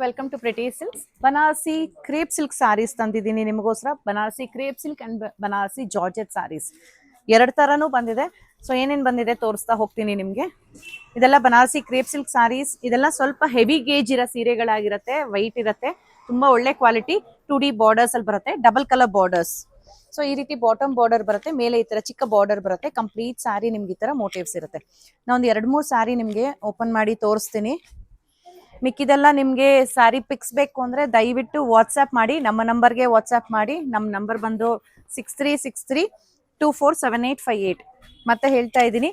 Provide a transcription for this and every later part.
Welcome to pretty silks. Banarasi crepe silk sarees ತಂದಿದ್ದೀನಿ ನಿಮಗೋಸ್ಕರ. Banarasi crepe silk and Banarasi georgette sarees ಎರಡು ತರನೂ ಬಂದಿದೆ. ಸೊ ಏನೇನು ಬಂದಿದೆ ತೋರಿಸ್ತಾ ಹೋಗ್ತೀನಿ ನಿಮಗೆ. ಇದೆಲ್ಲ ಬನಾರಸಿ ಕ್ರೇಪ್ ಸಿಲ್ಕ್ ಸಾರೀಸ್. ಇದೆಲ್ಲ ಸ್ವಲ್ಪ ಹೆವಿ ಗೇಜ್ ಇರೋ ಸೀರೆಗಳಾಗಿರುತ್ತೆ, ವೈಟ್ ಇರುತ್ತೆ, ತುಂಬಾ ಒಳ್ಳೆ ಕ್ವಾಲಿಟಿ. 2D ಬಾರ್ಡರ್ಸ್ ಅಲ್ಲಿ ಬರುತ್ತೆ, ಡಬಲ್ ಕಲರ್ ಬಾರ್ಡರ್ಸ್. ಸೊ ಈ ರೀತಿ ಬಾಟಮ್ ಬಾರ್ಡರ್ ಬರುತ್ತೆ, ಮೇಲೆ ಈ ತರ ಚಿಕ್ಕ ಬಾರ್ಡರ್ ಬರುತ್ತೆ. ಕಂಪ್ಲೀಟ್ ಸಾರಿ ನಿಮ್ಗೆ ಈ ತರ ಮೋಟಿವ್ಸ್ ಇರುತ್ತೆ. ನಾವೊಂದು 2-3 ಸಾರಿ ನಿಮ್ಗೆ ಓಪನ್ ಮಾಡಿ ತೋರಿಸ್ತೀನಿ. ಮಿಕ್ಕಿದೆಲ್ಲ ನಿಮಗೆ ಸಾರಿ ಪಿಕ್ಸ್ ಬೇಕು ಅಂದರೆ ದಯವಿಟ್ಟು ವಾಟ್ಸ್ಆ್ಯಪ್ ಮಾಡಿ, ನಮ್ಮ ನಂಬರ್ಗೆ ವಾಟ್ಸ್ಆ್ಯಪ್ ಮಾಡಿ. ನಮ್ಮ ನಂಬರ್ ಬಂದು 6363247858. ಮತ್ತೆ ಹೇಳ್ತಾ ಇದ್ದೀನಿ,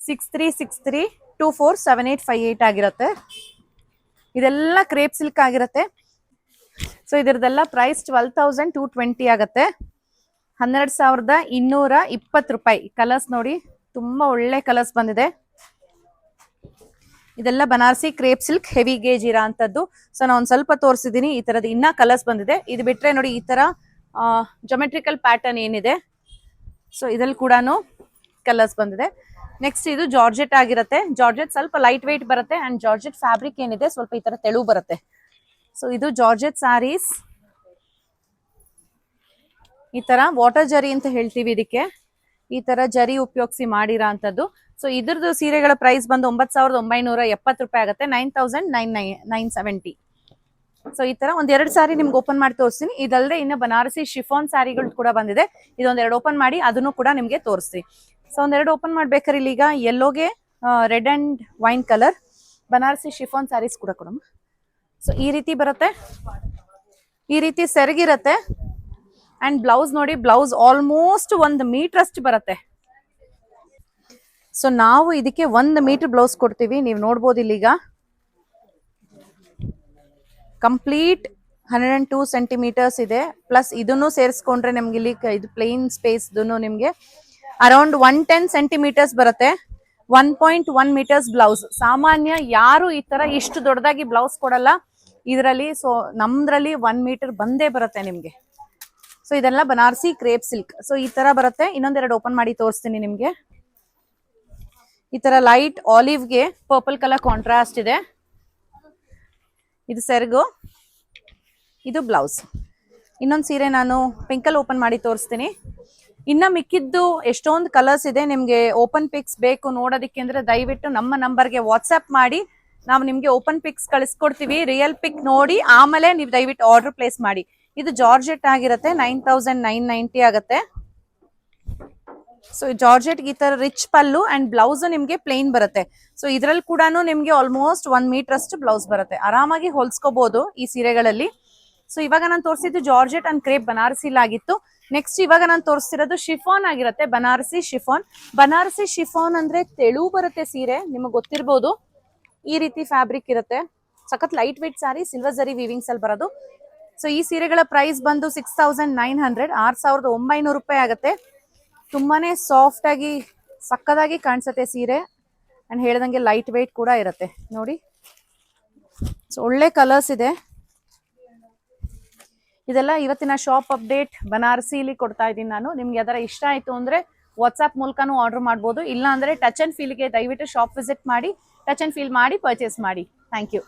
6363247858 ಆಗಿರುತ್ತೆ. ಇದೆಲ್ಲ ಕ್ರೇಪ್ ಸಿಲ್ಕ್ ಆಗಿರುತ್ತೆ. ಸೊ ಇದರದೆಲ್ಲ ಪ್ರೈಸ್ 12,220 ಆಗುತ್ತೆ. 12,220 ರೂಪಾಯಿ. ಕಲರ್ಸ್ ನೋಡಿ, ತುಂಬಾ ಒಳ್ಳೆ ಕಲರ್ಸ್ ಬಂದಿದೆ. ಇದೆಲ್ಲ Banarasi crepe silk heavy gauge ಇರೋ ಅಂತದ್ದು. ಸೊ ನಾನು ಒಂದು ಸ್ವಲ್ಪ ತೋರಿಸಿದ್ದೀನಿ. ಈ ತರದ ಇನ್ನ ಕಲರ್ಸ್ ಬಂದಿದೆ. ಇದು ಬಿಟ್ರೆ ನೋಡಿ, ಈ ತರ ಜೊಮೆಟ್ರಿಕಲ್ ಪ್ಯಾಟರ್ನ್ ಏನಿದೆ, ಸೊ ಇದ್ರಲ್ಲಿ ಕೂಡ ಕಲರ್ಸ್ ಬಂದಿದೆ. ನೆಕ್ಸ್ಟ್ ಇದು ಜಾರ್ಜೆಟ್ ಆಗಿರುತ್ತೆ. ಜಾರ್ಜೆಟ್ ಸ್ವಲ್ಪ ಲೈಟ್ ವೆಯ್ಟ್ ಬರುತ್ತೆ. ಅಂಡ್ ಜಾರ್ಜೆಟ್ ಫ್ಯಾಬ್ರಿಕ್ ಏನಿದೆ ಸ್ವಲ್ಪ ಈ ತರ ತೆಳು ಬರುತ್ತೆ. ಸೊ ಇದು ಜಾರ್ಜೆಟ್ ಸಾರೀಸ್. ಈ ತರ ವಾಟರ್ ಜರಿ ಅಂತ ಹೇಳ್ತೀವಿ ಇದಕ್ಕೆ. ಈ ತರ ಜರಿ ಉಪಯೋಗಿಸಿ ಮಾಡಿರೋ ಅಂತದ್ದು. ಸೊ ಇದ್ರದ್ದು ಸೀರೆಗಳ ಪ್ರೈಸ್ ಬಂದು 9,970 ರೂಪಾಯಿ ಆಗುತ್ತೆ. 9,970. ಸೊ ಈ ತರ ಒಂದೆರಡು ಸಾರಿ ನಿಮ್ಗೆ ಓಪನ್ ಮಾಡಿ ತೋರಿಸ್ತೀನಿ. ಇದಲ್ಲದೆ ಇನ್ನು ಬನಾರಸಿ ಶಿಫಾನ್ ಸಾರಿಗಳು ಕೂಡ ಬಂದಿದೆ. ಇದೊಂದೆರಡು ಓಪನ್ ಮಾಡಿ ಅದನ್ನು ಕೂಡ ನಿಮ್ಗೆ ತೋರಿಸ್ತೀನಿ. ಸೊ ಒಂದೆರಡು ಓಪನ್ ಮಾಡ್ಬೇಕಾದ್ರೆ ಇಲ್ಲಿ ಈಗ ಯೆಲ್ಲೋಗೆ red and wine colour Banarasi chiffon saris ಕೂಡ ಕೊಡಮ್ಮ. ಸೊ ಈ ರೀತಿ ಬರುತ್ತೆ, ಈ ರೀತಿ ಸೆರಗಿರುತ್ತೆ. ಅಂಡ್ ಬ್ಲೌಸ್ ನೋಡಿ, ಬ್ಲೌಸ್ ಆಲ್ಮೋಸ್ಟ್ 1 ಮೀಟರ್ ಅಷ್ಟು ಬರುತ್ತೆ. ಸೊ ನಾವು ಇದಕ್ಕೆ 1 ಮೀಟರ್ ಬ್ಲೌಸ್ ಕೊಡ್ತೀವಿ. ನೀವು ನೋಡ್ಬೋದು ಇಲ್ಲಿಗ ಕಂಪ್ಲೀಟ್ 102 ಸೆಂಟಿಮೀಟರ್ಸ್ ಇದೆ. ಪ್ಲಸ್ ಇದನ್ನು ಸೇರಿಸ್ಕೊಂಡ್ರೆ ನಮ್ಗೆ ಇಲ್ಲಿ ಇದು ಪ್ಲೇನ್ ಸ್ಪೇಸ್ ನಿಮ್ಗೆ ಅರೌಂಡ್ 110 ಸೆಂಟಿಮೀಟರ್ಸ್ ಬರುತ್ತೆ. 1.1 ಮೀಟರ್ಸ್ ಬ್ಲೌಸ್. ಸಾಮಾನ್ಯ ಯಾರು ಈ ತರ ಇಷ್ಟು ದೊಡ್ಡದಾಗಿ ಬ್ಲೌಸ್ ಕೊಡಲ್ಲ ಇದರಲ್ಲಿ. ಸೊ ನಮ್ದ್ರಲ್ಲಿ 1 ಮೀಟರ್ ಬಂದೇ ಬರುತ್ತೆ ನಿಮ್ಗೆ. ಸೊ ಇದೆಲ್ಲ ಬನಾರಸಿ ಕ್ರೇಪ್ ಸಿಲ್ಕ್. ಸೊ ಈ ತರ ಬರುತ್ತೆ. ಇನ್ನೊಂದೆರಡು ಓಪನ್ ಮಾಡಿ ತೋರಿಸ್ತೀನಿ ನಿಮ್ಗೆ. ಈ ತರ ಲೈಟ್ ಆಲಿವ್ಗೆ ಪರ್ಪಲ್ ಕಲರ್ ಕಾಂಟ್ರಾಸ್ಟ್ ಇದೆ. ಇದು ಸೆರಗು, ಇದು ಬ್ಲೌಸ್. ಇನ್ನೊಂದು ಸೀರೆ ನಾನು ಪಿಂಕಲ್ ಓಪನ್ ಮಾಡಿ ತೋರಿಸ್ತೀನಿ. ಇನ್ನ ಮಿಕ್ಕಿದ್ದು ಎಷ್ಟೊಂದು ಕಲರ್ಸ್ ಇದೆ. ನಿಮ್ಗೆ ಓಪನ್ ಪಿಕ್ಸ್ ಬೇಕು ನೋಡೋದಕ್ಕೆ ಅಂದ್ರೆ ದಯವಿಟ್ಟು ನಮ್ಮ ನಂಬರ್ಗೆ ವಾಟ್ಸ್ಆಪ್ ಮಾಡಿ. ನಾವು ನಿಮ್ಗೆ ಓಪನ್ ಪಿಕ್ಸ್ ಕಳಿಸ್ಕೊಡ್ತೀವಿ. ರಿಯಲ್ ಪಿಕ್ ನೋಡಿ ಆಮೇಲೆ ನೀವು ದಯವಿಟ್ಟು ಆರ್ಡರ್ ಪ್ಲೇಸ್ ಮಾಡಿ. ಇದು ಜಾರ್ಜೆಟ್ ಆಗಿರುತ್ತೆ. 9,990 ಆಗುತ್ತೆ. ಸೊ ಜಾರ್ಜೆಟ್ ಈ ತರ ರಿಚ್ ಪಲ್ಲು ಅಂಡ್ ಬ್ಲೌಸ್ ನಿಮ್ಗೆ ಪ್ಲೇನ್ ಬರುತ್ತೆ. ಸೊ ಇದ್ರಲ್ಲಿ ಕೂಡ ನಿಮ್ಗೆ ಆಲ್ಮೋಸ್ಟ್ 1 ಮೀಟರ್ ಅಷ್ಟು ಬ್ಲೌಸ್ ಬರುತ್ತೆ. ಆರಾಮಾಗಿ ಹೊಲ್ಸ್ಕೋಬಹುದು ಈ ಸೀರೆಗಳಲ್ಲಿ. ಸೊ ಇವಾಗ ನಾನು ತೋರಿಸಿದ್ದು ಜಾರ್ಜೆಟ್ ಅಂಡ್ ಕ್ರೇಪ್ ಬನಾರಸಿಲ್ ಆಗಿತ್ತು. ನೆಕ್ಸ್ಟ್ ಇವಾಗ ನಾನು ತೋರಿಸ್ತಿರೋದು ಶಿಫಾನ್ ಆಗಿರುತ್ತೆ. ಬನಾರಸಿ ಶಿಫಾನ್. ಬನಾರಸಿ ಶಿಫಾನ್ ಅಂದ್ರೆ ತೆಳು ಬರುತ್ತೆ ಸೀರೆ, ನಿಮಗೆ ಗೊತ್ತಿರ್ಬೋದು. ಈ ರೀತಿ ಫ್ಯಾಬ್ರಿಕ್ ಇರುತ್ತೆ. ಸಖತ್ ಲೈಟ್ ವೇಟ್ ಸಾರಿ, ಸಿಲ್ವರ್ ಜರಿ ವೀವಿಂಗ್ಸ್ ಅಲ್ಲಿ ಬರೋದು. ಸೊ ಈ ಸೀರೆಗಳ ಪ್ರೈಸ್ ಬಂದು 6,900 6,900 ರೂಪಾಯಿ ಆಗುತ್ತೆ. ತುಂಬಾನೇ ಸಾಫ್ಟ್ ಆಗಿ ಸಕ್ಕದಾಗಿ ಕಾಣಿಸುತ್ತೆ ಸೀರೆ. ಅಂಡ್ ಹೇಳ್ದಂಗೆ ಲೈಟ್ ವೇಟ್ ಕೂಡ ಇರುತ್ತೆ ನೋಡಿ. ಸೊ ಒಳ್ಳೆ ಕಲರ್ಸ್ ಇದೆ. ಇದೆಲ್ಲ ಇವತ್ತಿನ ಶಾಪ್ ಅಪ್ಡೇಟ್ ಬನಾರಸಿಲಿ ಕೊಡ್ತಾ ಇದ್ದೀನಿ ನಾನು. ನಿಮ್ಗೆ ಯಾವ್ದಾರ ಇಷ್ಟ ಆಯ್ತು ಅಂದ್ರೆ ವಾಟ್ಸ್ಆಪ್ ಮೂಲಕನೂ ಆರ್ಡರ್ ಮಾಡ್ಬೋದು. ಇಲ್ಲ ಅಂದ್ರೆ ಟಚ್ ಅಂಡ್ ಫೀಲ್ಗೆ ದಯವಿಟ್ಟು ಶಾಪ್ ವಿಸಿಟ್ ಮಾಡಿ ಟಚ್ ಅಂಡ್ ಫೀಲ್ ಮಾಡಿ ಪರ್ಚೇಸ್ ಮಾಡಿ. Thank you.